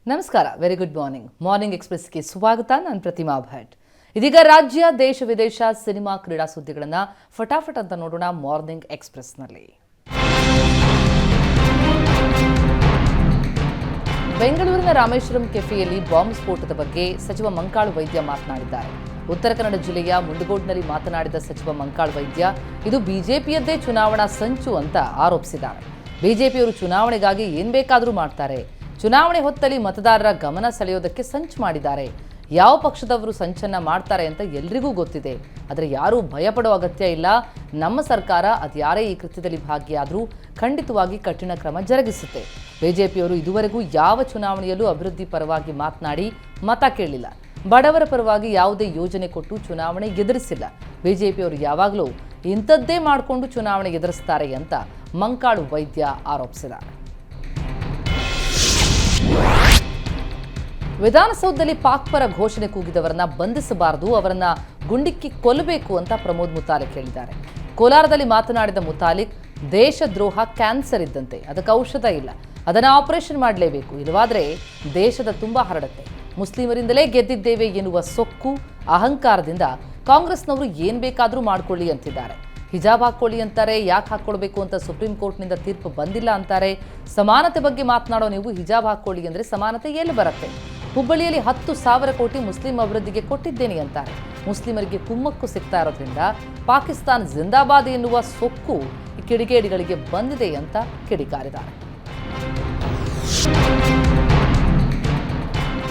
ನಮಸ್ಕಾರ, very good morning ಎಕ್ಸ್‌ಪ್ರೆಸ್‌ಗೆ ಸ್ವಾಗತ. ನಾನು ಪ್ರತಿಮಾ ಭಟ್. ಇದೀಗ ರಾಜ್ಯ, ದೇಶ ವಿದೇಶ, ಸಿನಿಮಾ, ಕ್ರೀಡಾ ಸುದ್ದಿಗಳನ್ನ ಫಟಾಫಟ್ ಅಂತ ನೋಡೋಣ ಮಾರ್ನಿಂಗ್ ಎಕ್ಸ್‌ಪ್ರೆಸ್‌ನಲ್ಲಿ. ಬೆಂಗಳೂರಿನ ರಾಮೇಶ್ವರಂ ಕೆಫೆಯಲ್ಲಿ ಬಾಂಬ್ ಸ್ಫೋಟದ ಬಗ್ಗೆ ಸಚಿವ ಮಂಕಾಳು ವೈದ್ಯ ಮಾತನಾಡಿದ್ದಾರೆ. ಉತ್ತರ ಕನ್ನಡ ಜಿಲ್ಲೆಯ ಮುಂಡಗೋಡ್ನಲ್ಲಿ ಮಾತನಾಡಿದ ಸಚಿವ ಮಂಕಾಳು ವೈದ್ಯ, ಇದು ಬಿಜೆಪಿಯದ್ದೇ ಚುನಾವಣಾ ಸಂಚು ಅಂತ ಆರೋಪಿಸಿದ್ದಾರೆ. ಬಿಜೆಪಿಯವರು ಚುನಾವಣೆಗಾಗಿ ಏನ್ ಬೇಕಾದರೂ ಮಾಡ್ತಾರೆ. ಚುನಾವಣೆ ಹೊತ್ತಲ್ಲಿ ಮತದಾರರ ಗಮನ ಸೆಳೆಯೋದಕ್ಕೆ ಸಂಚು ಮಾಡಿದ್ದಾರೆ. ಯಾವ ಪಕ್ಷದವರು ಸಂಚನ್ನ ಮಾಡ್ತಾರೆ ಅಂತ ಎಲ್ರಿಗೂ ಗೊತ್ತಿದೆ. ಆದರೆ ಯಾರೂ ಭಯಪಡೋ ಅಗತ್ಯ ಇಲ್ಲ. ನಮ್ಮ ಸರ್ಕಾರ ಅದ್ಯಾರೇ ಈ ಕೃತ್ಯದಲ್ಲಿ ಭಾಗಿಯಾದರೂ ಖಂಡಿತವಾಗಿ ಕಠಿಣ ಕ್ರಮ ಜರುಗಿಸುತ್ತೆ. ಬಿಜೆಪಿಯವರು ಇದುವರೆಗೂ ಯಾವ ಚುನಾವಣೆಯಲ್ಲೂ ಅಭಿವೃದ್ಧಿ ಪರವಾಗಿ ಮಾತನಾಡಿ ಮತ ಕೇಳಿಲ್ಲ. ಬಡವರ ಪರವಾಗಿ ಯಾವುದೇ ಯೋಜನೆ ಕೊಟ್ಟು ಚುನಾವಣೆ ಎದುರಿಸಿಲ್ಲ. ಬಿಜೆಪಿಯವರು ಯಾವಾಗಲೂ ಇಂಥದ್ದೇ ಮಾಡಿಕೊಂಡು ಚುನಾವಣೆ ಎದುರಿಸ್ತಾರೆ ಅಂತ ಮಂಕಾಳು ವೈದ್ಯ ಆರೋಪಿಸಿದ್ದಾರೆ. ವಿಧಾನಸೌಧದಲ್ಲಿ ಪಾಕ್ ಪರ ಘೋಷಣೆ ಕೂಗಿದವರನ್ನ ಬಂಧಿಸಬಾರದು, ಅವರನ್ನ ಗುಂಡಿಕ್ಕಿ ಕೊಲ್ಲಬೇಕು ಅಂತ ಪ್ರಮೋದ್ ಮುತಾಲಿಕ್ ಹೇಳಿದ್ದಾರೆ. ಕೋಲಾರದಲ್ಲಿ ಮಾತನಾಡಿದ ಮುತಾಲಿಕ್, ದೇಶದ್ರೋಹ ಕ್ಯಾನ್ಸರ್ ಇದ್ದಂತೆ, ಅದಕ್ಕೆ ಔಷಧ ಇಲ್ಲ, ಅದನ್ನು ಆಪರೇಷನ್ ಮಾಡಲೇಬೇಕು, ಇಲ್ಲವಾದ್ರೆ ದೇಶದ ತುಂಬಾ ಹರಡುತ್ತೆ. ಮುಸ್ಲಿಮರಿಂದಲೇ ಗೆದ್ದಿದ್ದೇವೆ ಎನ್ನುವ ಸೊಕ್ಕು ಅಹಂಕಾರದಿಂದ ಕಾಂಗ್ರೆಸ್ನವರು ಏನ್ ಬೇಕಾದರೂ ಮಾಡ್ಕೊಳ್ಳಿ ಅಂತಿದ್ದಾರೆ. ಹಿಜಾಬ್ ಹಾಕ್ಕೊಳ್ಳಿ ಅಂತಾರೆ, ಯಾಕೆ ಹಾಕ್ಕೊಳ್ಬೇಕು ಅಂತ ಸುಪ್ರೀಂ ಕೋರ್ಟ್ನಿಂದ ತೀರ್ಪು ಬಂದಿಲ್ಲ ಅಂತಾರೆ. ಸಮಾನತೆ ಬಗ್ಗೆ ಮಾತನಾಡೋ ನೀವು ಹಿಜಾಬ್ ಹಾಕ್ಕೊಳ್ಳಿ ಅಂದ್ರೆ ಸಮಾನತೆ ಎಲ್ಲಿ ಬರುತ್ತೆ? ಹುಬ್ಬಳ್ಳಿಯಲ್ಲಿ 10,000 ಕೋಟಿ ಮುಸ್ಲಿಂ ಅಭಿವೃದ್ಧಿಗೆ ಕೊಟ್ಟಿದ್ದೇನೆ ಅಂತಾರೆ. ಮುಸ್ಲಿಮರಿಗೆ ಕುಮ್ಮಕ್ಕು ಸಿಗ್ತಾ ಇರೋದ್ರಿಂದ ಪಾಕಿಸ್ತಾನ್ ಜಿಂದಾಬಾದ್ ಎನ್ನುವ ಸೊಕ್ಕು ಈ ಕಿಡಿಗೇಡಿಗಳಿಗೆ ಬಂದಿದೆ ಅಂತ ಕಿಡಿಕಾರಿದ್ದಾರೆ.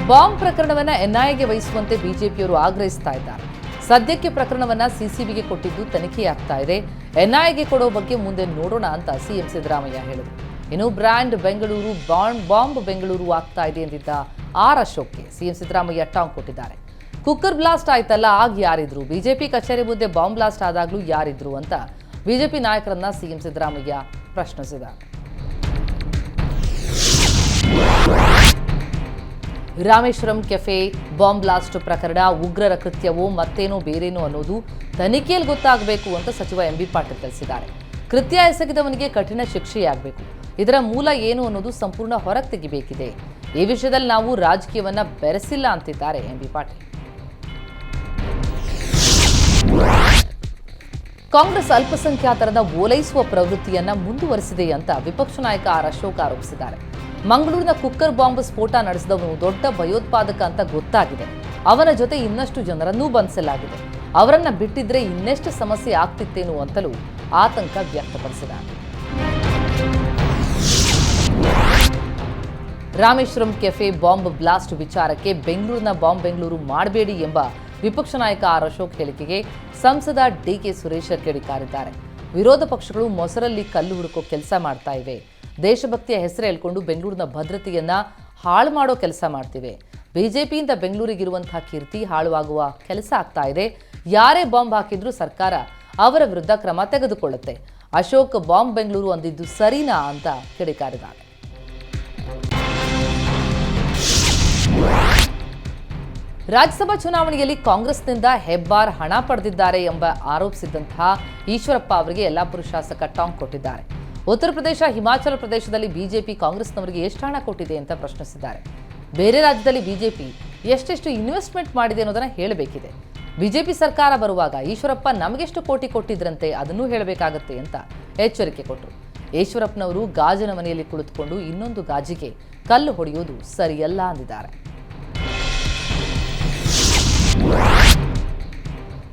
ಬಾಂಬ್ ಪ್ರಕರಣವನ್ನ ಎನ್ಐಎಗೆ ವಹಿಸುವಂತೆ ಬಿಜೆಪಿಯವರು ಆಗ್ರಹಿಸ್ತಾ ಇದ್ದಾರೆ. ಸದ್ಯಕ್ಕೆ ಪ್ರಕರಣವನ್ನ ಸಿಸಿಬಿಗೆ ಕೊಟ್ಟಿದ್ದು ತನಿಖೆಯಾಗ್ತಾ ಇದೆ. ಎನ್ಐಎಗೆ ಕೊಡೋ ಬಗ್ಗೆ ಮುಂದೆ ನೋಡೋಣ ಅಂತ ಸಿಎಂ ಸಿದ್ದರಾಮಯ್ಯ ಹೇಳಿದರು. ಇನ್ನು ಬ್ರ್ಯಾಂಡ್ ಬೆಂಗಳೂರು ಬಾಂಬ್ ಬೆಂಗಳೂರು ಆಗ್ತಾ ಇದೆ ಎಂದಿದ್ದ ಅಶೋಕ್ಗೆ ಸಿಎಂ ಸಿದ್ದರಾಮಯ್ಯ ಟಾಂಗ್ ಕೊಟ್ಟಿದ್ದಾರೆ. ಕುಕ್ಕರ್ ಬ್ಲಾಸ್ಟ್ ಆಯ್ತಲ್ಲ, ಆಗ ಯಾರಿದ್ರು? ಬಿಜೆಪಿ ಕಚೇರಿ ಮುಂದೆ ಬಾಂಬ್ ಬ್ಲಾಸ್ಟ್ ಆದಾಗ್ಲೂ ಯಾರಿದ್ರು ಅಂತ ಬಿಜೆಪಿ ನಾಯಕರನ್ನ ಸಿಎಂ ಸಿದ್ದರಾಮಯ್ಯ ಪ್ರಶ್ನಿಸಿದ್ದಾರೆ. ರಾಮೇಶ್ವರಂ ಕೆಫೆ ಬಾಂಬ್ ಬ್ಲಾಸ್ಟ್ ಪ್ರಕರಣ ಉಗ್ರರ ಕೃತ್ಯವೋ ಮತ್ತೇನೋ ಬೇರೇನೋ ಅನ್ನೋದು ತನಿಖೆಯಲ್ಲಿ ಗೊತ್ತಾಗಬೇಕು ಅಂತ ಸಚಿವ ಎಂಬಿ ಪಾಟೀಲ್ ತಿಳಿಸಿದ್ದಾರೆ. ಕೃತ್ಯ ಎಸಗಿದವನಿಗೆ ಕಠಿಣ ಶಿಕ್ಷೆಯಾಗಬೇಕು. ಇದರ ಮೂಲ ಏನು ಅನ್ನೋದು ಸಂಪೂರ್ಣ ಹೊರಗೆ ತೆಗಿಬೇಕಿದೆ. ಈ ವಿಷಯದಲ್ಲಿ ನಾವು ರಾಜಕೀಯವನ್ನ ಬೆರೆಸಿಲ್ಲ ಅಂತಿದ್ದಾರೆ ಎಂಬಿ ಪಾಟೀಲ್. ಕಾಂಗ್ರೆಸ್ ಅಲ್ಪಸಂಖ್ಯಾತರನ್ನ ಓಲೈಸುವ ಪ್ರವೃತ್ತಿಯನ್ನ ಮುಂದುವರೆಸಿದೆ ಅಂತ ವಿಪಕ್ಷ ನಾಯಕ ಅಶೋಕ್ ಆರೋಪಿಸಿದ್ದಾರೆ. ಮಂಗಳೂರಿನ ಕುಕ್ಕರ್ ಬಾಂಬ್ ಸ್ಫೋಟ ನಡೆಸಿದವನು ದೊಡ್ಡ ಭಯೋತ್ಪಾದಕ ಅಂತ ಗೊತ್ತಾಗಿದೆ. ಅವನ ಜೊತೆ ಇನ್ನಷ್ಟು ಜನರನ್ನೂ ಬಂಧಿಸಲಾಗಿದೆ. ಅವರನ್ನ ಬಿಟ್ಟಿದ್ರೆ ಇನ್ನೆಷ್ಟು ಸಮಸ್ಯೆ ಆಗ್ತಿತ್ತೇನು ಅಂತಲೂ ಆತಂಕ ವ್ಯಕ್ತಪಡಿಸಿದ್ದಾರೆ. ರಾಮೇಶ್ವರಂ ಕೆಫೆ ಬಾಂಬ್ ಬ್ಲಾಸ್ಟ್ ವಿಚಾರಕ್ಕೆ ಬೆಂಗಳೂರಿನ ಬಾಂಬ್ ಬೆಂಗಳೂರು ಮಾಡಬೇಡಿ ಎಂಬ ವಿಪಕ್ಷ ನಾಯಕ ಅಶೋಕ್ ಹೇಳಿಕೆಗೆ ಸಂಸದ ಡಿಕೆ ಸುರೇಶ್ ಕಿಡಿಕಾರಿದ್ದಾರೆ. ವಿರೋಧ ಪಕ್ಷಗಳು ಮೊಸರಲ್ಲಿ ಕಲ್ಲು ಹುಡುಕೋ ಕೆಲಸ ಮಾಡ್ತಾ ಇವೆ. ದೇಶಭಕ್ತಿಯ ಹೆಸರು ಹೇಳ್ಕೊಂಡು ಬೆಂಗಳೂರಿನ ಭದ್ರತೆಯನ್ನ ಹಾಳು ಮಾಡೋ ಕೆಲಸ ಮಾಡ್ತಿವೆ. ಬಿಜೆಪಿಯಿಂದ ಬೆಂಗಳೂರಿಗಿರುವಂತಹ ಕೀರ್ತಿ ಹಾಳುವಾಗುವ ಕೆಲಸ ಆಗ್ತಾ ಇದೆ. ಯಾರೇ ಬಾಂಬ್ ಹಾಕಿದ್ರೂ ಸರ್ಕಾರ ಅವರ ವಿರುದ್ಧ ಕ್ರಮ ತೆಗೆದುಕೊಳ್ಳುತ್ತೆ. ಅಶೋಕ್ ಬಾಂಬ್ ಬೆಂಗಳೂರು ಅಂದಿದ್ದು ಸರಿನಾ ಅಂತ ಕಿಡಿಕಾರಿದ್ದಾರೆ. ರಾಜ್ಯಸಭಾ ಚುನಾವಣೆಯಲ್ಲಿ ಕಾಂಗ್ರೆಸ್ನಿಂದ ಹೆಬ್ಬಾರ್ ಹಣ ಪಡೆದಿದ್ದಾರೆ ಎಂಬ ಆರೋಪಿಸಿದಂತಹ ಈಶ್ವರಪ್ಪ ಅವರಿಗೆ ಯಲ್ಲಾಪುರ ಶಾಸಕ ಟಾಂಗ್ ಕೊಟ್ಟಿದ್ದಾರೆ. ಉತ್ತರ ಪ್ರದೇಶ, ಹಿಮಾಚಲ ಪ್ರದೇಶದಲ್ಲಿ ಬಿಜೆಪಿ ಕಾಂಗ್ರೆಸ್ನವರಿಗೆ ಎಷ್ಟು ಹಣ ಕೊಟ್ಟಿದೆ ಅಂತ ಪ್ರಶ್ನಿಸಿದ್ದಾರೆ. ಬೇರೆ ರಾಜ್ಯದಲ್ಲಿ ಬಿಜೆಪಿ ಎಷ್ಟೆಷ್ಟು ಇನ್ವೆಸ್ಟ್ಮೆಂಟ್ ಮಾಡಿದೆ ಅನ್ನೋದನ್ನ ಹೇಳಬೇಕಿದೆ. ಬಿಜೆಪಿ ಸರ್ಕಾರ ಬರುವಾಗ ಈಶ್ವರಪ್ಪ ನಮಗೆಷ್ಟು ಕೋಟಿ ಕೊಟ್ಟಿದ್ರಂತೆ ಅದನ್ನೂ ಹೇಳಬೇಕಾಗತ್ತೆ ಅಂತ ಎಚ್ಚರಿಕೆ ಕೊಟ್ಟರು. ಈಶ್ವರಪ್ಪನವರು ಗಾಜಿನ ಮನೆಯಲ್ಲಿ ಕುಳಿತುಕೊಂಡು ಇನ್ನೊಂದು ಗಾಜಿಗೆ ಕಲ್ಲು ಹೊಡೆಯುವುದು ಸರಿಯಲ್ಲ ಅಂದಿದ್ದಾರೆ.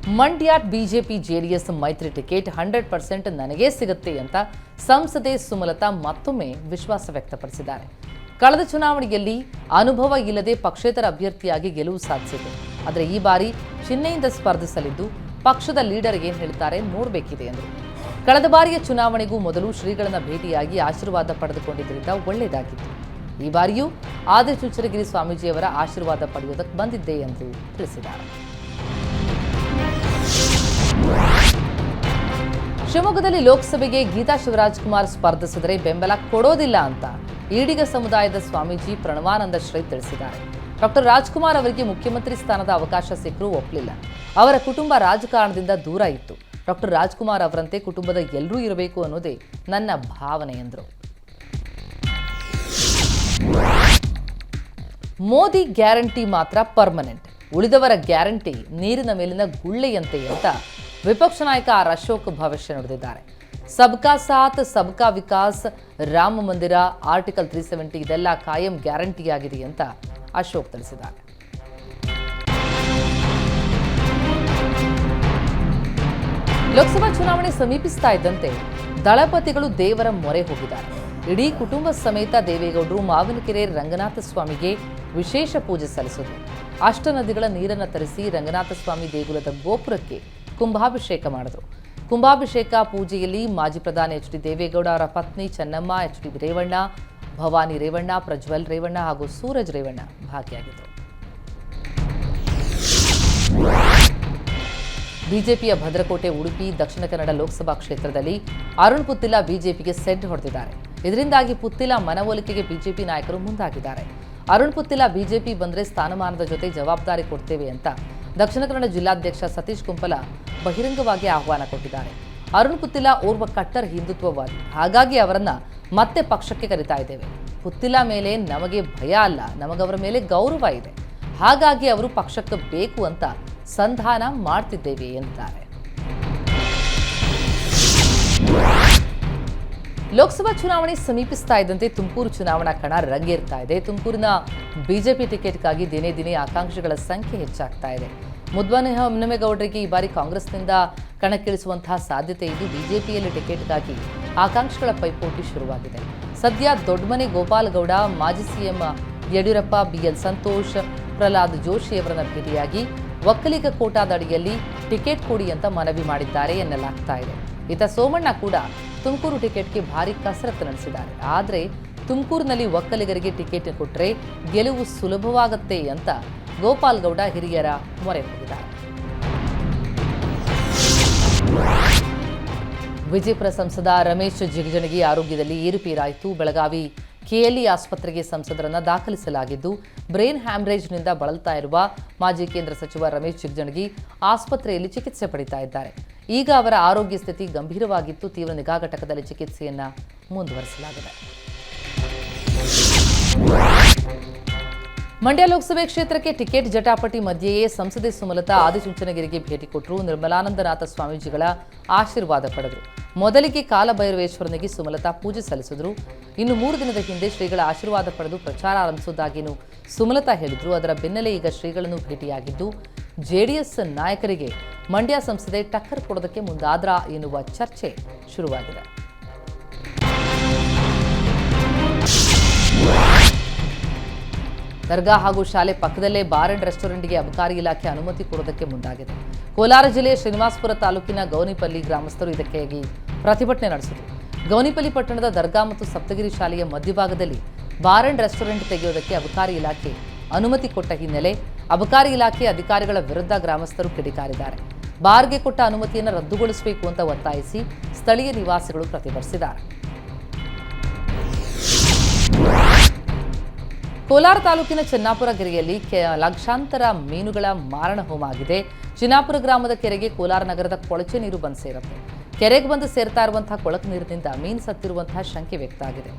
ಮಂಡ್ಯ ಬಿಜೆಪಿ ಜೆಡಿಎಸ್ ಮೈತ್ರಿ ಟಿಕೆಟ್ 100% ನನಗೇ ಸಿಗುತ್ತೆ ಅಂತ ಸಂಸದೆ ಸುಮಲತಾ ಮತ್ತೊಮ್ಮೆ ವಿಶ್ವಾಸ ವ್ಯಕ್ತಪಡಿಸಿದ್ದಾರೆ. ಕಳೆದ ಚುನಾವಣೆಯಲ್ಲಿ ಅನುಭವ ಇಲ್ಲದೆ ಪಕ್ಷೇತರ ಅಭ್ಯರ್ಥಿಯಾಗಿ ಗೆಲುವು ಸಾಧಿಸಿದೆ. ಆದರೆ ಈ ಬಾರಿ ಚಿಹ್ನೆಯಿಂದ ಸ್ಪರ್ಧಿಸಲಿದ್ದು ಪಕ್ಷದ ಲೀಡರ್ ಏನ್ ಹೇಳ್ತಾರೆ ನೋಡಬೇಕಿದೆ ಎಂದರು. ಕಳೆದ ಬಾರಿಯ ಚುನಾವಣೆಗೂ ಮೊದಲು ಶ್ರೀಗಳನ್ನ ಭೇಟಿಯಾಗಿ ಆಶೀರ್ವಾದ ಪಡೆದುಕೊಂಡಿದ್ದರಿಂದ ಒಳ್ಳೆಯದಾಗಿತ್ತು. ಈ ಬಾರಿಯೂ ಆದಿಚುಂಚನಗಿರಿ ಸ್ವಾಮೀಜಿಯವರ ಆಶೀರ್ವಾದ ಪಡೆಯುವುದಕ್ಕೆ ಬಂದಿದ್ದೆ ಎಂದು ತಿಳಿಸಿದ್ದಾರೆ. ಶಿವಮೊಗ್ಗದಲ್ಲಿ ಲೋಕಸಭೆಗೆ ಗೀತಾ ಶಿವರಾಜ್ಕುಮಾರ್ ಸ್ಪರ್ಧಿಸಿದರೆ ಬೆಂಬಲ ಕೊಡೋದಿಲ್ಲ ಅಂತ ಈಡಿಗ ಸಮುದಾಯದ ಸ್ವಾಮೀಜಿ ಪ್ರಣವಾನಂದ ಶ್ರೀ ತಿಳಿಸಿದ್ದಾರೆ. ಡಾಕ್ಟರ್ ರಾಜ್ಕುಮಾರ್ ಅವರಿಗೆ ಮುಖ್ಯಮಂತ್ರಿ ಸ್ಥಾನದ ಅವಕಾಶ ಸಿಕ್ಕರೂ ಒಪ್ಪಲಿಲ್ಲ. ಅವರ ಕುಟುಂಬ ರಾಜಕಾರಣದಿಂದ ದೂರ ಇತ್ತು. ಡಾಕ್ಟರ್ ರಾಜ್ಕುಮಾರ್ ಅವರಂತೆ ಕುಟುಂಬದ ಎಲ್ಲರೂ ಇರಬೇಕು ಅನ್ನೋದೇ ನನ್ನ ಭಾವನೆ ಎಂದರು. ಮೋದಿ ಗ್ಯಾರಂಟಿ ಮಾತ್ರ ಪರ್ಮನೆಂಟ್, ಉಳಿದವರ ಗ್ಯಾರಂಟಿ ನೀರಿನ ಮೇಲಿನ ಗುಳ್ಳೆಯಂತೆ ಅಂತ ವಿಪಕ್ಷ ನಾಯಕ ಆರ್ ಅಶೋಕ್ ಭವಿಷ್ಯ ನುಡಿದಿದ್ದಾರೆ. ಸಬ್ಕಾ ಸಾಥ್ ಸಬ್ಕಾ ವಿಕಾಸ್, ರಾಮ ಮಂದಿರ, ಆರ್ಟಿಕಲ್ 370 ಇದೆಲ್ಲ ಕಾಯಂ ಗ್ಯಾರಂಟಿಯಾಗಿದೆ ಅಂತ ಅಶೋಕ್ ತಿಳಿಸಿದ್ದಾರೆ. ಲೋಕಸಭಾ ಚುನಾವಣೆ ಸಮೀಪಿಸ್ತಾ ಇದ್ದಂತೆ ದಳಪತಿಗಳು ದೇವರ ಮೊರೆ ಹೋಗಿದ್ದಾರೆ. ಇಡೀ ಕುಟುಂಬ ಸಮೇತ ದೇವೇಗೌಡರು ಮಾವಿನಕೆರೆ ರಂಗನಾಥ ಸ್ವಾಮಿಗೆ ವಿಶೇಷ ಪೂಜೆ ಸಲ್ಲಿಸಿದರು. ಅಷ್ಟನದಿಗಳ ನೀರನ್ನು ತರಿಸಿ ರಂಗನಾಥ ಸ್ವಾಮಿ ದೇಗುಲದ ಗೋಪುರಕ್ಕೆ ಕುಂಭಾಭಿಷೇಕ ಮಾಡಿದರು. ಕುಂಭಾಭಿಷೇಕ ಪೂಜೆಯಲ್ಲಿ ಮಾಜಿ ಪ್ರಧಾನಿ ಎಚ್ ಡಿ ದೇವೇಗೌಡ ಅವರ ಪತ್ನಿ ಚೆನ್ನಮ್ಮ, ಎಚ್ ಡಿ ರೇವಣ್ಣ, ಭವಾನಿ ರೇವಣ್ಣ, ಪ್ರಜ್ವಲ್ ರೇವಣ್ಣ ಹಾಗೂ ಸೂರಜ್ ರೇವಣ್ಣ ಭಾಗಿಯಾಗಿದ್ದರು. ಬಿಜೆಪಿಯ ಭದ್ರಕೋಟೆ, ಉಡುಪಿ, ದಕ್ಷಿಣ ಕನ್ನಡ ಲೋಕಸಭಾ ಕ್ಷೇತ್ರದಲ್ಲಿ ಅರುಣ್ ಪುತ್ತಿಲ ಬಿಜೆಪಿಗೆ ಸೆಡ್ ಹೊಡೆದಿದ್ದಾರೆ. ಇದರಿಂದಾಗಿ ಪುತ್ತಿಲ ಮನವೊಲಿಕೆಗೆ ಬಿಜೆಪಿ ನಾಯಕರು ಮುಂದಾಗಿದ್ದಾರೆ. ಅರುಣ್ ಪುತ್ತಿಲ ಬಿಜೆಪಿ ಬಂದರೆ ಸ್ಥಾನಮಾನದ ಜೊತೆ ಜವಾಬ್ದಾರಿ ಕೊಡ್ತೇವೆ ಅಂತ ದಕ್ಷಿಣ ಕನ್ನಡ ಜಿಲ್ಲಾಧ್ಯಕ್ಷ ಸತೀಶ್ ಕುಂಪಲ ಬಹಿರಂಗವಾಗಿ ಆಹ್ವಾನ ಕೊಟ್ಟಿದ್ದಾರೆ. ಅರುಣ್ ಪುತ್ತಿಲ ಓರ್ವ ಕಟ್ಟರ್ ಹಿಂದುತ್ವವಾದಿ, ಹಾಗಾಗಿ ಅವರನ್ನ ಮತ್ತೆ ಪಕ್ಷಕ್ಕೆ ಕರೀತಾ ಇದ್ದೇವೆ. ಪುತ್ತಿಲ ಮೇಲೆ ನಮಗೆ ಭಯ ಅಲ್ಲ, ನಮಗವರ ಮೇಲೆ ಗೌರವ ಇದೆ, ಹಾಗಾಗಿ ಅವರು ಪಕ್ಷಕ್ಕೆ ಬೇಕು ಅಂತ ಸಂಧಾನ ಮಾಡ್ತಿದ್ದೇವೆ ಎಂತಾರೆ. ಲೋಕಸಭಾ ಚುನಾವಣೆ ಸಮೀಪಿಸ್ತಾ ಇದ್ದಂತೆ ತುಮಕೂರು ಚುನಾವಣಾ ಕಣ ರಂಗೇರ್ತಾ ಇದೆ. ತುಮಕೂರಿನ ಬಿಜೆಪಿ ಟಿಕೆಟ್ಗಾಗಿ ದಿನೇ ದಿನೇ ಆಕಾಂಕ್ಷಿಗಳ ಸಂಖ್ಯೆ ಹೆಚ್ಚಾಗ್ತಾ ಇದೆ. ಮುದ್ದಹನುಮೇಗೌಡರಿಗೆ ಈ ಬಾರಿ ಕಾಂಗ್ರೆಸ್ನಿಂದ ಕಣಕ್ಕಿಳಿಸುವಂತಹ ಸಾಧ್ಯತೆ ಇದ್ದು, ಬಿಜೆಪಿಯಲ್ಲಿ ಟಿಕೆಟ್ಗಾಗಿ ಆಕಾಂಕ್ಷಿಗಳ ಪೈಪೋಟಿ ಶುರುವಾಗಿದೆ. ಸದ್ಯ ದೊಡ್ಡಮನೆ ಗೋಪಾಲಗೌಡ, ಮಾಜಿ ಸಿಎಂ ಯಡಿಯೂರಪ್ಪ, ಬಿಎಲ್ ಸಂತೋಷ್, ಪ್ರಹ್ಲಾದ್ ಜೋಶಿ ಅವರನ್ನ ಭೇಟಿಯಾಗಿ ಒಕ್ಕಲಿಗ ಕೋಟಾದ ಅಡಿಯಲ್ಲಿ ಟಿಕೆಟ್ ಕೊಡಿ ಅಂತ ಮನವಿ ಮಾಡಿದ್ದಾರೆ ಎನ್ನಲಾಗ್ತಾ ಇದೆ. ಇತ್ತ ಸೋಮಣ್ಣ ಕೂಡ ತುಮಕೂರು ಟಿಕೆಟ್ಗೆ ಭಾರಿ ಕಸರತ್ತು ನಡೆಸಿದ್ದಾರೆ. ಆದರೆ ತುಮಕೂರಿನಲ್ಲಿ ಒಕ್ಕಲಿಗರಿಗೆ ಟಿಕೆಟ್ ಕೊಟ್ಟರೆ ಗೆಲುವು ಸುಲಭವಾಗುತ್ತೆ ಅಂತ ಗೋಪಾಲಗೌಡ ಹಿರಿಯರ ಮೊರೆ ಹೋಗಿದ್ದಾರೆ. ವಿಜಯಪುರ ಸಂಸದ ರಮೇಶ್ ಜಿಗಜಿಣಗಿ ಆರೋಗ್ಯದಲ್ಲಿ ಏರುಪೇರಾಯಿತು. ಬೆಳಗಾವಿ ಕೆಎಲ್ಇ ಆಸ್ಪತ್ರೆಗೆ ಸಂಸದರನ್ನು ದಾಖಲಿಸಲಾಗಿದ್ದು, ಬ್ರೈನ್ ಹ್ಯಾಮ್ರೇಜ್ನಿಂದ ಬಳಲ್ತಾ ಇರುವ ಮಾಜಿ ಕೇಂದ್ರ ಸಚಿವ ರಮೇಶ್ ಜಿಗಜಿಣಗಿ ಆಸ್ಪತ್ರೆಯಲ್ಲಿ ಚಿಕಿತ್ಸೆ ಪಡಿತಾ ಇದ್ದಾರೆ. ಈಗ ಅವರ ಆರೋಗ್ಯ ಸ್ಥಿತಿ ಗಂಭೀರವಾಗಿತ್ತು. ತೀವ್ರ ನಿಗಾ ಘಟಕದಲ್ಲಿ ಚಿಕಿತ್ಸೆಯನ್ನು ಮುಂದುವರಿಸಲಾಗಿದೆ. ಮಂಡ್ಯ ಲೋಕಸಭೆ ಕ್ಷೇತ್ರಕ್ಕೆ ಟಿಕೆಟ್ ಜಟಾಪಟಿ ಮಧ್ಯೆಯೇ ಸಂಸದೆ ಸುಮಲತಾ ಆದಿಚುಂಚನಗಿರಿಗೆ ಭೇಟಿ ಕೊಟ್ಟರು. ನಿರ್ಮಲಾನಂದನಾಥ ಸ್ವಾಮೀಜಿಗಳ ಆಶೀರ್ವಾದ ಪಡೆದರು. ಮೊದಲಿಗೆ ಕಾಲಭೈರವೇಶ್ವರನಿಗೆ ಸುಮಲತಾ ಪೂಜೆ ಸಲ್ಲಿಸಿದರು. ಇನ್ನು 3 ದಿನದ ಹಿಂದೆ ಶ್ರೀಗಳ ಆಶೀರ್ವಾದ ಪಡೆದು ಪ್ರಚಾರ ಆರಂಭಿಸುವುದಾಗಿಯೂ ಸುಮಲತಾ ಹೇಳಿದ್ರು. ಅದರ ಬೆನ್ನಲ್ಲೇ ಈಗ ಶ್ರೀಗಳನ್ನು ಭೇಟಿಯಾಗಿದ್ದು, ಜೆಡಿಎಸ್ ನಾಯಕರಿಗೆ ಮಂಡ್ಯ ಸಂಸದೆ ಟಕ್ಕರ್ ಕೊಡೋದಕ್ಕೆ ಮುಂದಾದ್ರಾ ಎನ್ನುವ ಚರ್ಚೆ ಶುರುವಾಗಿದೆ. ದರ್ಗಾ ಹಾಗೂ ಶಾಲೆ ಪಕ್ಕದಲ್ಲೇ ಬಾರ್ ಅಂಡ್ ರೆಸ್ಟೋರೆಂಟ್ಗೆ ಅಬಕಾರಿ ಇಲಾಖೆ ಅನುಮತಿ ಕೊಡೋದಕ್ಕೆ ಮುಂದಾಗಿದೆ. ಕೋಲಾರ ಜಿಲ್ಲೆಯ ಶ್ರೀನಿವಾಸಪುರ ತಾಲೂಕಿನ ಗೌನಿಪಲ್ಲಿ ಗ್ರಾಮಸ್ಥರು ಇದಕ್ಕಾಗಿ ಪ್ರತಿಭಟನೆ ನಡೆಸಿದರು. ಗೌನಿಪಲ್ಲಿ ಪಟ್ಟಣದ ದರ್ಗಾ ಮತ್ತು ಸಪ್ತಗಿರಿ ಶಾಲೆಯ ಮಧ್ಯಭಾಗದಲ್ಲಿ ಬಾರ್ ಅಂಡ್ ರೆಸ್ಟೋರೆಂಟ್ ತೆಗೆಯುವುದಕ್ಕೆ ಅಬಕಾರಿ ಇಲಾಖೆ ಅನುಮತಿ ಕೊಟ್ಟ ಹಿನ್ನೆಲೆ ಅಬಕಾರಿ ಇಲಾಖೆ ಅಧಿಕಾರಿಗಳ ವಿರುದ್ಧ ಗ್ರಾಮಸ್ಥರು ಕಿಡಿಕಾರಿದ್ದಾರೆ. ಬಾರ್ಗೆ ಕೊಟ್ಟ ಅನುಮತಿಯನ್ನು ರದ್ದುಗೊಳಿಸಬೇಕು ಅಂತ ಒತ್ತಾಯಿಸಿ ಸ್ಥಳೀಯ ನಿವಾಸಿಗಳು ಪ್ರತಿಭಟಿಸಿದ್ದಾರೆ. ಕೋಲಾರ ತಾಲೂಕಿನ ಚೆನ್ನಾಪುರ ಕೆರೆಯಲ್ಲಿ ಲಕ್ಷಾಂತರ ಮೀನುಗಳ ಮಾರಣ ಹೋಮ ಆಗಿದೆ. ಚಿನ್ನಾಪುರ ಗ್ರಾಮದ ಕೆರೆಗೆ ಕೋಲಾರ ನಗರದ ಕೊಳಚೆ ನೀರು ಬಂದು ಸೇರುತ್ತೆ. ಕೆರೆಗೆ ಬಂದು ಸೇರ್ತಾ ಇರುವಂತಹ ಕೊಳಕು ನೀರಿನಿಂದ ಮೀನು ಸತ್ತಿರುವಂತಹ ಶಂಕೆ ವ್ಯಕ್ತ ಆಗಿದೆ.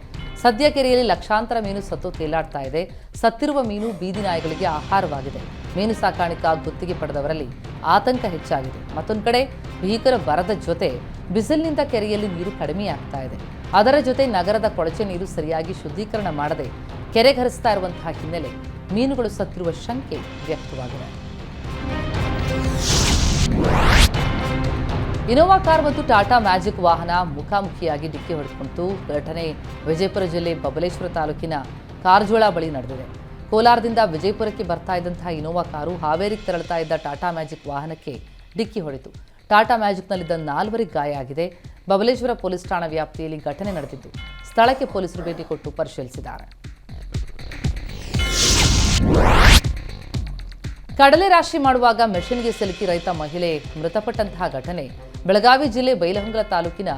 ಸದ್ಯ ಕೆರೆಯಲ್ಲಿ ಲಕ್ಷಾಂತರ ಮೀನು ಸತ್ತು ತೇಲಾಡ್ತಾ ಇದೆ. ಸತ್ತಿರುವ ಮೀನು ಬೀದಿ ನಾಯಿಗಳಿಗೆ ಆಹಾರವಾಗಿದೆ. ಮೀನು ಸಾಕಾಣಿಕಾ ಗುತ್ತಿಗೆ ಪಡೆದವರಲ್ಲಿ ಆತಂಕ ಹೆಚ್ಚಾಗಿದೆ. ಮತ್ತೊಂದು ಕಡೆ ಭೀಕರ ಬರದ ಜೊತೆ ಬಿಸಿಲಿನಿಂದ ಕೆರೆಯಲ್ಲಿ ನೀರು ಕಡಿಮೆಯಾಗ್ತಾ ಇದೆ. ಅದರ ಜೊತೆ ನಗರದ ಕೊಳಚೆ ನೀರು ಸರಿಯಾಗಿ ಶುದ್ಧೀಕರಣ ಮಾಡದೆ ಕೆರೆಗೆ ಹರಿಸ್ತಾ ಇರುವಂತಹ ಹಿನ್ನೆಲೆ ಮೀನುಗಳು ಸತ್ತಿರುವ ಶಂಕೆ ವ್ಯಕ್ತವಾಗಿದೆ. ಇನೋವಾ ಕಾರ್ ಮತ್ತು ಟಾಟಾ ಮ್ಯಾಜಿಕ್ ವಾಹನ ಮುಖಾಮುಖಿಯಾಗಿ ಡಿಕ್ಕಿ ಹೊಡೆದುಕೊಂಡಿತು. ಘಟನೆ ವಿಜಯಪುರ ಜಿಲ್ಲೆ ಬಬಲೇಶ್ವರ ತಾಲೂಕಿನ ಕಾರಜೋಳ ಬಳಿ ನಡೆದಿದೆ. ಕೋಲಾರದಿಂದ ವಿಜಯಪುರಕ್ಕೆ ಬರ್ತಾ ಇದ್ದಂತಹ ಇನೋವಾ ಕಾರು ಹಾವೇರಿಗೆ ತೆರಳುತ್ತಾ ಇದ್ದ ಟಾಟಾ ಮ್ಯಾಜಿಕ್ ವಾಹನಕ್ಕೆ ಡಿಕ್ಕಿ ಹೊಡೆಯಿತು. ಟಾಟಾ ಮ್ಯಾಜಿಕ್ನಲ್ಲಿದ್ದ 4 ಗಾಯ ಆಗಿದೆ. ಬಬಲೇಶ್ವರ ಪೊಲೀಸ್ ಠಾಣಾ ವ್ಯಾಪ್ತಿಯಲ್ಲಿ ಘಟನೆ ನಡೆದಿದ್ದು, ಸ್ಥಳಕ್ಕೆ ಪೊಲೀಸರು ಭೇಟಿ ಕೊಟ್ಟು ಪರಿಶೀಲಿಸಿದ್ದಾರೆ. ಕಡಲೆ ರಾಶಿ ಮಾಡುವಾಗ ಮೆಷಿನ್ಗೆ ಸಿಲುಕಿ ರೈತ ಮಹಿಳೆ ಮೃತಪಟ್ಟಂತಹ ಘಟನೆ ಬೆಳಗಾವಿ ಜಿಲ್ಲೆ ಬೈಲಹೊಂಗಲ ತಾಲೂಕಿನ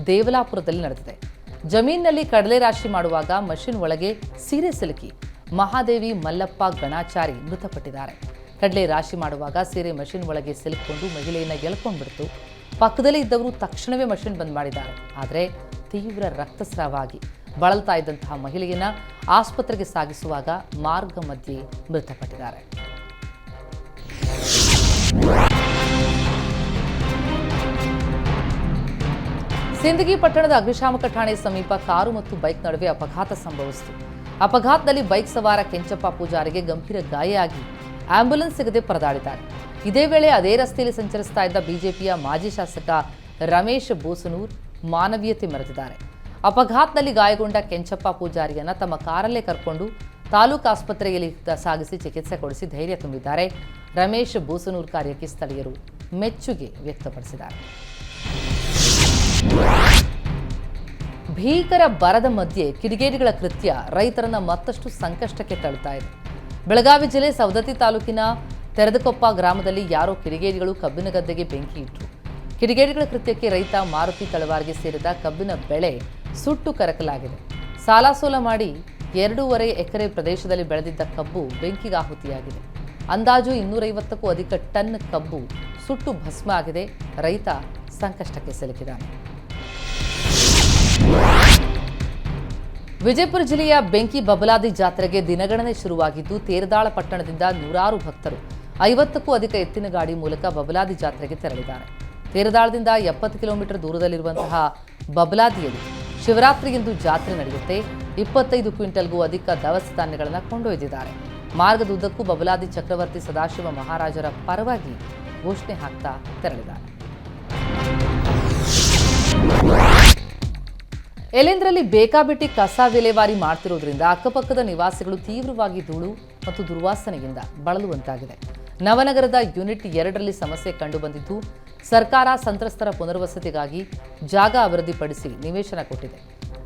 ದೇವಲಾಪುರದಲ್ಲಿ ನಡೆದಿದೆ. ಜಮೀನಿನಲ್ಲಿ ಕಡಲೆ ರಾಶಿ ಮಾಡುವಾಗ ಮಷಿನ್ ಒಳಗೆ ಸೀರೆ ಸಿಲುಕಿ ಮಹಾದೇವಿ ಮಲ್ಲಪ್ಪ ಗಣಾಚಾರಿ ಮೃತಪಟ್ಟಿದ್ದಾರೆ. ಕಡಲೆ ರಾಶಿ ಮಾಡುವಾಗ ಸೀರೆ ಮಷಿನ್ ಒಳಗೆ ಸಿಲುಕಿಕೊಂಡು ಮಹಿಳೆಯನ್ನ ಎಳ್ಕೊಂಡ್ಬಿಡ್ತು. ಪಕ್ಕದಲ್ಲಿ ಇದ್ದವರು ತಕ್ಷಣವೇ ಮಷಿನ್ ಬಂದ್ ಮಾಡಿದ್ದಾರೆ. ಆದರೆ ತೀವ್ರ ರಕ್ತಸ್ರಾವ ಆಗಿ ಬಳಲ್ತಾ ಇದ್ದಂತಹ ಮಹಿಳೆಯನ್ನ ಆಸ್ಪತ್ರೆಗೆ ಸಾಗಿಸುವಾಗ ಮಾರ್ಗ ಮಧ್ಯೆ ಮೃತಪಟ್ಟಿದ್ದಾರೆ. ಸಿಂದಗಿ ಪಟ್ಟಣದ ಅಗ್ನಿಶಾಮಕ ಠಾಣೆ ಸಮೀಪ ಕಾರು ಮತ್ತು ಬೈಕ್ ನಡುವೆ ಅಪಘಾತ ಸಂಭವಿಸಿತು. ಅಪಘಾತದಲ್ಲಿ ಬೈಕ್ ಸವಾರ ಕೆಂಚಪ್ಪ ಪೂಜಾರಿಗೆ ಗಂಭೀರ ಗಾಯ ಆಗಿ ಆಂಬ್ಯುಲೆನ್ಸ್ ಸಿಗದೆ ಪರದಾಡಿದ್ದಾರೆ. ಇದೇ ವೇಳೆ ಅದೇ ರಸ್ತೆಯಲ್ಲಿ ಸಂಚರಿಸ್ತಾ ಇದ್ದ ಬಿಜೆಪಿಯ ಮಾಜಿ ಶಾಸಕ ರಮೇಶ್ ಬೋಸನೂರ್ ಮಾನವೀಯತೆ ಮೆರೆದಿದ್ದಾರೆ. ಅಪಘಾತದಲ್ಲಿ ಗಾಯಗೊಂಡ ಕೆಂಚಪ್ಪ ಪೂಜಾರಿಯನ್ನ ತಮ್ಮ ಕಾರಲ್ಲೇ ಕರ್ಕೊಂಡು ತಾಲೂಕು ಆಸ್ಪತ್ರೆಯಲ್ಲಿ ಸಾಗಿಸಿ ಚಿಕಿತ್ಸೆ ಕೊಡಿಸಿ ಧೈರ್ಯ ತುಂಬಿದ್ದಾರೆ. ರಮೇಶ್ ಬೋಸನೂರ್ ಕಾರ್ಯಕ್ಕೆ ಸ್ಥಳೀಯರು ಮೆಚ್ಚುಗೆ ವ್ಯಕ್ತಪಡಿಸಿದ್ದಾರೆ. ಭೀಕರ ಬರದ ಮಧ್ಯೆ ಕಿಡಿಗೇಡಿಗಳ ಕೃತ್ಯ ರೈತರನ್ನ ಮತ್ತಷ್ಟು ಸಂಕಷ್ಟಕ್ಕೆ ತಳ್ಳುತ್ತಾ ಇದೆ. ಬೆಳಗಾವಿ ಜಿಲ್ಲೆ ಸವದತ್ತಿ ತಾಲೂಕಿನ ತೆರೆದಕೊಪ್ಪ ಗ್ರಾಮದಲ್ಲಿ ಯಾರೋ ಕಿಡಿಗೇಡಿಗಳು ಕಬ್ಬಿನ ಗದ್ದೆಗೆ ಬೆಂಕಿ ಇಟ್ಟರು. ಕಿಡಿಗೇಡಿಗಳ ಕೃತ್ಯಕ್ಕೆ ರೈತ ಮಾರುತಿ ತಳವಾರ್ಗೆ ಸೇರಿದ ಕಬ್ಬಿನ ಬೆಳೆ ಸುಟ್ಟು ಕರಕಲಾಗಿದೆ. ಸಾಲಸೋಲ ಮಾಡಿ 2.5 ಎಕರೆ ಪ್ರದೇಶದಲ್ಲಿ ಬೆಳೆದಿದ್ದ ಕಬ್ಬು ಬೆಂಕಿಗಾಹುತಿಯಾಗಿದೆ. ಅಂದಾಜು 250ಕ್ಕೂ ಅಧಿಕ ಟನ್ ಕಬ್ಬು ಸುಟ್ಟು ಭಸ್ಮ ಆಗಿದೆ. ರೈತ ಸಂಕಷ್ಟಕ್ಕೆ ಸಿಲುಕಿದ್ದಾನೆ. ವಿಜಯಪುರ ಜಿಲ್ಲೆಯ ಬೆಂಕಿ ಬಬಲಾದಿ ಜಾತ್ರೆಗೆ ದಿನಗಣನೆ ಶುರುವಾಗಿದ್ದು, ತೇರದಾಳ ಪಟ್ಟಣದಿಂದ ನೂರಾರು ಭಕ್ತರು 50ಕ್ಕೂ ಅಧಿಕ ಎತ್ತಿನ ಗಾಡಿ ಮೂಲಕ ಬಬಲಾದಿ ಜಾತ್ರೆಗೆ ತೆರಳಿದ್ದಾರೆ. ತೇರದಾಳದಿಂದ 70 ಕಿಲೋಮೀಟರ್ ದೂರದಲ್ಲಿರುವಂತಹ ಬಬಲಾದಿಯಲ್ಲಿ ಶಿವರಾತ್ರಿಯಂದು ಜಾತ್ರೆ ನಡೆಯುತ್ತೆ. 25 ಕ್ವಿಂಟಲ್ಗೂ ಅಧಿಕ ದವಸ ಧಾನ್ಯಗಳನ್ನು ಕೊಂಡೊಯ್ದಿದ್ದಾರೆ. ಮಾರ್ಗದುದ್ದಕ್ಕೂ ಬಬಲಾದಿ ಚಕ್ರವರ್ತಿ ಸದಾಶಿವ ಮಹಾರಾಜರ ಪರವಾಗಿ ಘೋಷಣೆ ಹಾಕ್ತಾ ತೆರಳಿದ್ದಾರೆ. ಎಲೆಂದ್ರಲ್ಲಿ ಬೇಕಾಬಿಟ್ಟಿ ಕಸ ವಿಲೇವಾರಿ ಮಾಡ್ತಿರೋದ್ರಿಂದ ಅಕ್ಕಪಕ್ಕದ ನಿವಾಸಿಗಳು ತೀವ್ರವಾಗಿ ಧೂಳು ಮತ್ತು ದುರ್ವಾಸನೆಯಿಂದ ಬಳಲುವಂತಾಗಿದೆ. ನವನಗರದ ಯೂನಿಟ್ 2ರಲ್ಲಿ ಸಮಸ್ಯೆ ಕಂಡುಬಂದಿದ್ದು, ಸರ್ಕಾರ ಸಂತ್ರಸ್ತರ ಪುನರ್ವಸತಿಗಾಗಿ ಜಾಗ ಅಭಿವೃದ್ಧಿಪಡಿಸಿ ನಿವೇಶನ ಕೊಟ್ಟಿದೆ.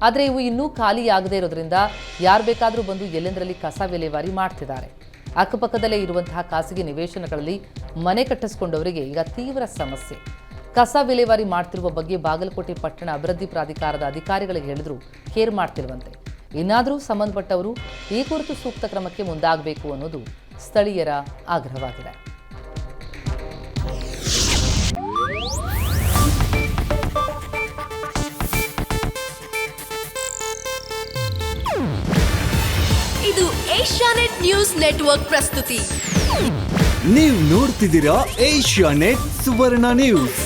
ಆದರೆ ಇವು ಇನ್ನೂ ಖಾಲಿಯಾಗದೇ ಇರೋದ್ರಿಂದ ಯಾರು ಬೇಕಾದರೂ ಬಂದು ಎಲೆಂದ್ರಲ್ಲಿ ಕಸ ವಿಲೇವಾರಿ ಮಾಡ್ತಿದ್ದಾರೆ. ಅಕ್ಕಪಕ್ಕದಲ್ಲೇ ಇರುವಂತಹ ಖಾಸಗಿ ನಿವೇಶನಗಳಲ್ಲಿ ಮನೆ ಕಟ್ಟಿಸಿಕೊಂಡವರಿಗೆ ಈಗ ತೀವ್ರ ಸಮಸ್ಯೆ. ಕಸ ವಿಲೇವಾರಿ ಮಾಡ್ತಿರುವ ಬಗ್ಗೆ ಬಾಗಲಕೋಟೆ ಪಟ್ಟಣ ಅಭಿವೃದ್ಧಿ ಪ್ರಾಧಿಕಾರದ ಅಧಿಕಾರಿಗಳಿಗೆ ಹೇಳಿದ್ರು ಕೇರ್ ಮಾಡ್ತಿರುವಂತೆ. ಇನ್ನಾದರೂ ಸಂಬಂಧಪಟ್ಟವರು ಈ ಕುರಿತು ಸೂಕ್ತ ಕ್ರಮಕ್ಕೆ ಮುಂದಾಗಬೇಕು ಅನ್ನೋದು ಸ್ಥಳೀಯರ ಆಗ್ರಹವಾಗಿದೆ. ಇದು ಏಷ್ಯಾನೆಟ್ ನ್ಯೂಸ್ ನೆಟ್ವರ್ಕ್ ಪ್ರಸ್ತುತಿ. ನೀವು ನೋಡ್ತಿದ್ದೀರಾ ಏಷ್ಯಾನೆಟ್ ಸುವರ್ಣ ನ್ಯೂಸ್.